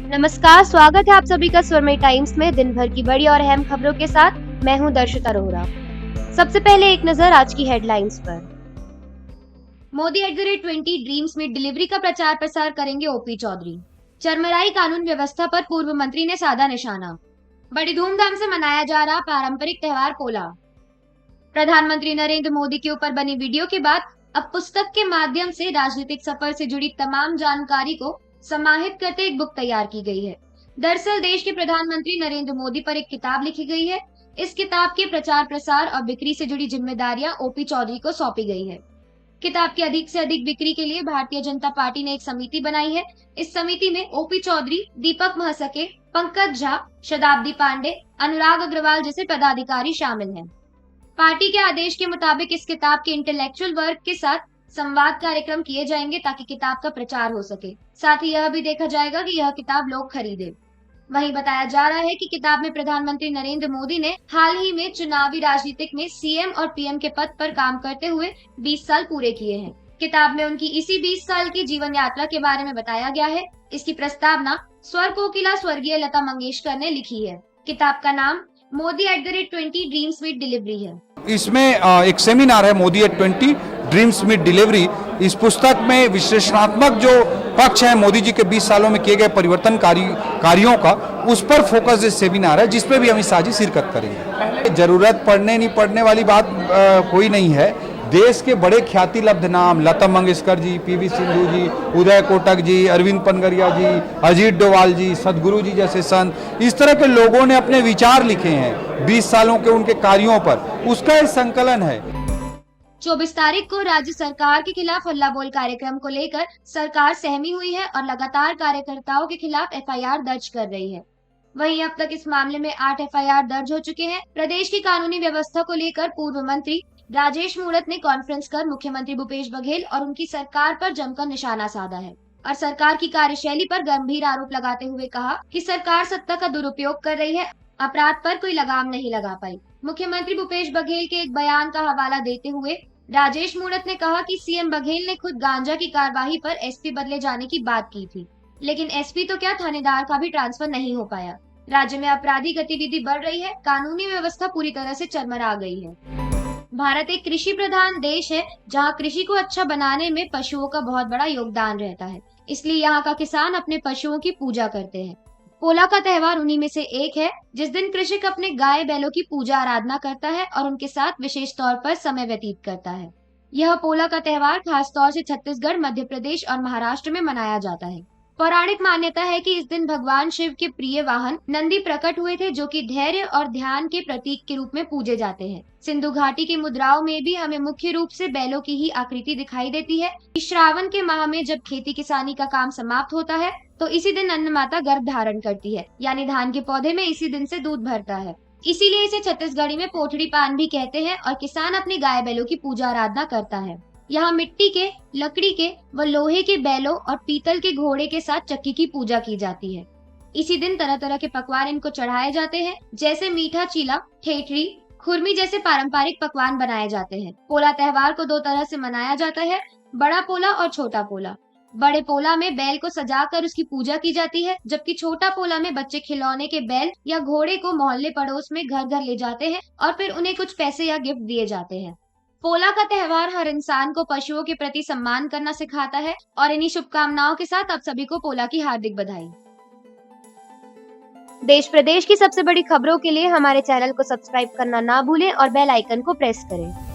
नमस्कार, स्वागत है आप सभी का स्वरमय टाइम्स में दिन भर की बड़ी और अहम खबरों के साथ। मैं हूं दर्शिता रोहरा। सबसे पहले एक नजर आज की हेडलाइंस पर। मोदी @20 ड्रीम्स में डिलीवरी का प्रचार प्रसार करेंगे ओपी चौधरी। चरमराई कानून व्यवस्था पर पूर्व मंत्री ने साधा निशाना। बड़ी धूमधाम से मनाया जा रहा पारंपरिक त्योहार पोला। प्रधानमंत्री नरेंद्र मोदी के ऊपर बनी वीडियो के बाद अब पुस्तक के माध्यम से राजनीतिक सफर से जुड़ी तमाम जानकारी को समाहित करते एक बुक तैयार की गई है। दरअसल देश के प्रधानमंत्री नरेंद्र मोदी पर एक किताब लिखी गई है। इस किताब के प्रचार प्रसार और बिक्री से जुड़ी जिम्मेदारियां ओपी चौधरी को सौंपी गई है। किताब की अधिक से अधिक बिक्री के लिए भारतीय जनता पार्टी ने एक समिति बनाई है। इस समिति में ओपी चौधरी, दीपक महसके, पंकज झा, शताब्दी पांडे, अनुराग अग्रवाल जैसे पदाधिकारी शामिल हैं। पार्टी के आदेश के मुताबिक इस किताब के इंटेलेक्चुअल वर्ग के साथ संवाद कार्यक्रम किए जाएंगे ताकि किताब का प्रचार हो सके। साथ ही यह भी देखा जाएगा कि यह किताब लोग खरीदे। वहीं बताया जा रहा है कि किताब में प्रधानमंत्री नरेंद्र मोदी ने हाल ही में चुनावी राजनीतिक में सीएम और पीएम के पद पर काम करते हुए 20 साल पूरे किए हैं। किताब में उनकी इसी 20 साल की जीवन यात्रा के बारे में बताया गया है। इसकी प्रस्तावना स्वर कोकिला स्वर्गीय लता मंगेशकर ने लिखी है। किताब का नाम मोदी @20 ड्रीम्स विद डिलीवरी है। इसमें एक सेमिनार है मोदी @20 ड्रीम्स विद डिलीवरी। इस पुस्तक में विश्लेषणात्मक जो पक्ष है मोदी जी के 20 सालों में किए गए परिवर्तनकारी कार्यों का, उस पर फोकस सेमिनार है, जिसपे भी हम इस साझी शिरकत करेंगे। जरूरत पड़ने नहीं पड़ने वाली बात कोई नहीं है। देश के बड़े ख्याति लब्ध नाम लता मंगेशकर जी, पीवी सिंधु जी, उदय कोटक जी, अरविंद पनगरिया जी, अजीत डोभाल जी, सदगुरु जी जैसे संत, इस तरह के लोगों ने अपने विचार लिखे हैं 20 सालों के उनके कार्यों पर। उसका एक संकलन है। 24 तारीख को राज्य सरकार के खिलाफ हल्ला बोल कार्यक्रम को लेकर सरकार सहमी हुई है और लगातार कार्यकर्ताओं के खिलाफ एफआईआर दर्ज कर रही है। वहीं अब तक इस मामले में 8 एफआईआर दर्ज हो चुके हैं। प्रदेश की कानूनी व्यवस्था को लेकर पूर्व मंत्री राजेश मूणत ने कॉन्फ्रेंस कर मुख्यमंत्री भूपेश बघेल और उनकी सरकार पर जमकर निशाना साधा है और सरकार की कार्यशैली पर गंभीर आरोप लगाते हुए कहा कि सरकार सत्ता का दुरुपयोग कर रही है, अपराध पर कोई लगाम नहीं लगा पाई। मुख्यमंत्री भूपेश बघेल के एक बयान का हवाला देते हुए राजेश मूणत ने कहा कि सीएम बघेल ने खुद गांजा की कार्यवाही पर एसपी बदले जाने की बात की थी, लेकिन एसपी तो क्या थानेदार का भी ट्रांसफर नहीं हो पाया। राज्य में आपराधिक गतिविधि बढ़ रही है, कानूनी व्यवस्था पूरी तरह से चरमरा गई है। भारत एक कृषि प्रधान देश है, जहां कृषि को अच्छा बनाने में पशुओं का बहुत बड़ा योगदान रहता है। इसलिए यहाँ का किसान अपने पशुओं की पूजा करते हैं। पोला का त्योहार उन्हीं में से एक है, जिस दिन कृषक अपने गाय बैलों की पूजा आराधना करता है और उनके साथ विशेष तौर पर समय व्यतीत करता है। यह पोला का त्योहार खास तौर से छत्तीसगढ़, मध्य प्रदेश और महाराष्ट्र में मनाया जाता है। पौराणिक मान्यता है कि इस दिन भगवान शिव के प्रिय वाहन नंदी प्रकट हुए थे, जो कि धैर्य और ध्यान के प्रतीक के रूप में पूजे जाते हैं। सिंधु घाटी की मुद्राओं में भी हमें मुख्य रूप से बैलों की ही आकृति दिखाई देती है। श्रावण के माह में जब खेती किसानी का काम समाप्त होता है, तो इसी दिन अन्न माता गर्भ धारण करती है, यानी धान के पौधे में इसी दिन से दूध भरता है। इसीलिए इसे छत्तीसगढ़ी में पोथड़ी पान भी कहते हैं और किसान अपने गाय बैलों की पूजा आराधना करता है। यहाँ मिट्टी के, लकड़ी के व लोहे के बैलों और पीतल के घोड़े के साथ चक्की की पूजा की जाती है। इसी दिन तरह तरह के पकवान इनको चढ़ाए जाते हैं, जैसे मीठा चीला, ठेठरी, खुरमी जैसे पारंपरिक पकवान बनाए जाते हैं। पोला त्योहार को 2 तरह से मनाया जाता है, बड़ा पोला और छोटा पोला। बड़े पोला में बैल को सजाकर उसकी पूजा की जाती है, जबकि छोटा पोला में बच्चे खिलौने के बैल या घोड़े को मोहल्ले पड़ोस में घर घर ले जाते हैं और फिर उन्हें कुछ पैसे या गिफ्ट दिए जाते हैं। पोला का त्योहार हर इंसान को पशुओं के प्रति सम्मान करना सिखाता है और इन्हीं शुभकामनाओं के साथ आप सभी को पोला की हार्दिक बधाई। देश प्रदेश की सबसे बड़ी खबरों के लिए हमारे चैनल को सब्सक्राइब करना ना भूलें और बेल आइकन को प्रेस करें।